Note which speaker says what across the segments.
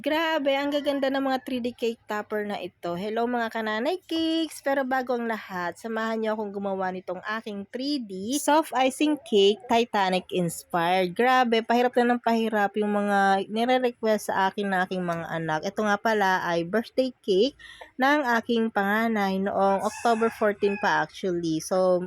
Speaker 1: Grabe, ang gaganda ng mga 3D cake topper na ito. Hello mga kananay cakes! Pero bago ang lahat, samahan niyo akong gumawa nitong aking 3D soft icing cake Titanic inspired. Grabe, pahirap na ng pahirap yung mga nire-request sa akin na aking mga anak. Ito nga pala ay birthday cake ng aking panganay noong October 14 pa actually. So,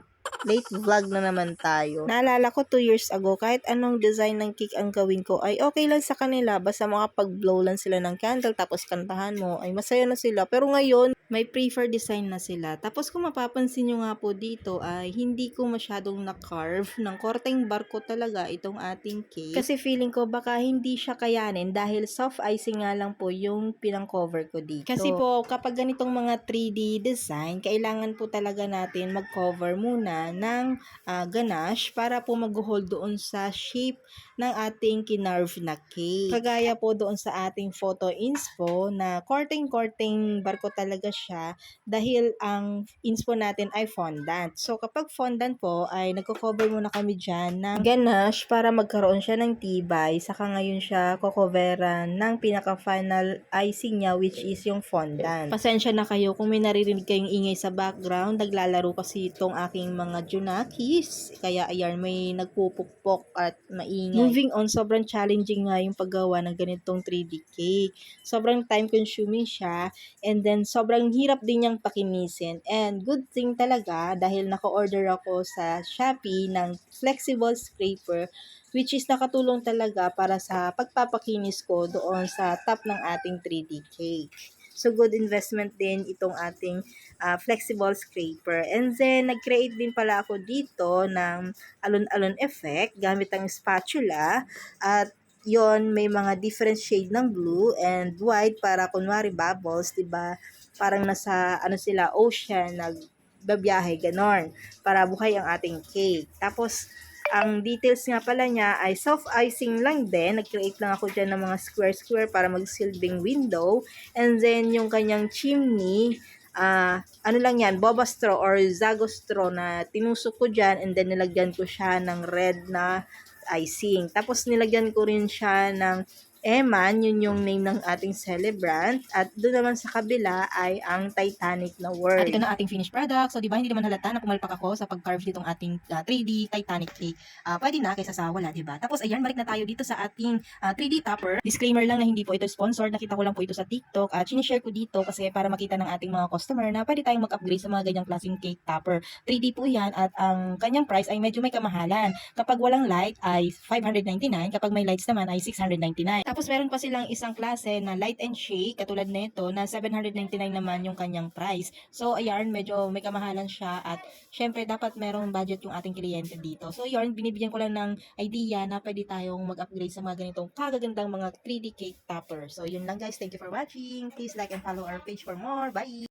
Speaker 1: late vlog na naman tayo. Naalala ko 2 years ago, kahit anong design ng cake ang gawin ko ay okay lang sa kanila. Basta makapag-blow lang sila ng candle tapos kantahan mo ay masaya na sila. Pero ngayon, may prefer design na sila. Tapos kung mapapansin nyo nga po dito ay hindi ko masyadong na-carve ng korteng barko talaga itong ating cake. Kasi feeling ko baka hindi siya kayanin dahil soft icing nga lang po yung pinang-cover ko dito. Kasi po kapag ganitong mga 3D design, kailangan po talaga natin mag-cover muna ng ganache para po mag-hold doon sa shape ng ating kinarve na cake. Kagaya po doon sa ating photo inspo na korteng-korteng barko talaga siya dahil ang inspo natin ay fondant. So kapag fondant po ay nagko-cover muna kami dyan ng ganache para magkaroon siya ng tibay. Saka ngayon siya kokoveran ng pinaka-final icing niya which is yung fondant. Pasensya na kayo kung may naririnig kayong ingay sa background. Naglalaro kasi itong aking mga junakis. Kaya ayan, may nagpupukpok at maingay. Moving on, sobrang challenging nga yung paggawa ng ganitong 3D cake. Sobrang time consuming siya and then sobrang hirap din niyang pakinisin. And good thing talaga dahil naka-order ako sa Shopee ng flexible scraper which is nakatulong talaga para sa pagpapakinis ko doon sa top ng ating 3D cake. So, good investment din itong ating flexible scraper. And then, nag-create din pala ako dito ng alon-alon effect gamit ang spatula. At yon may mga different shade ng blue and white para kunwari bubbles, 'di ba? Parang nasa ano sila, ocean, nagbabiyahe ganon para buhay ang ating cake. Tapos ang details nga pala niya ay soft icing lang din. Nag-create lang ako dyan ng mga square-square para magsilbing window. And then, yung kanyang chimney, ano lang yan, boba straw or zago straw na tinusok ko dyan and then nilagyan ko siya ng red na icing. Tapos nilagyan ko rin siya ng Eman, yun yung name ng ating celebrant. At doon naman sa kabila ay ang Titanic na word.
Speaker 2: At ito na ating finished product. So, di ba, hindi naman halata na pumalpak ako sa pag-carve nitong ating 3D Titanic cake. Pwede na kaysa sa wala, di ba? Tapos, ayan, balik na tayo dito sa ating 3D topper. Disclaimer lang na hindi po ito sponsored. Nakita ko lang po ito sa TikTok. At sinishare ko dito kasi para makita ng ating mga customer na pwede tayong mag-upgrade sa mga ganyang klaseng cake topper. 3D po yan at ang kanyang price ay medyo may kamahalan. Kapag walang light ay 599. Kapag may lights naman ay 699. Tapos, meron pa silang isang klase na light and shake katulad nito na 799 naman yung kanyang price. So, ayan, medyo may kamahalan siya at syempre dapat merong budget yung ating kliyente dito. So, ayan, binibigyan ko lang ng idea na pwede tayong mag-upgrade sa mga ganitong kagagandang mga 3D cake topper. So, yun lang guys. Thank you for watching. Please like and follow our page for more. Bye!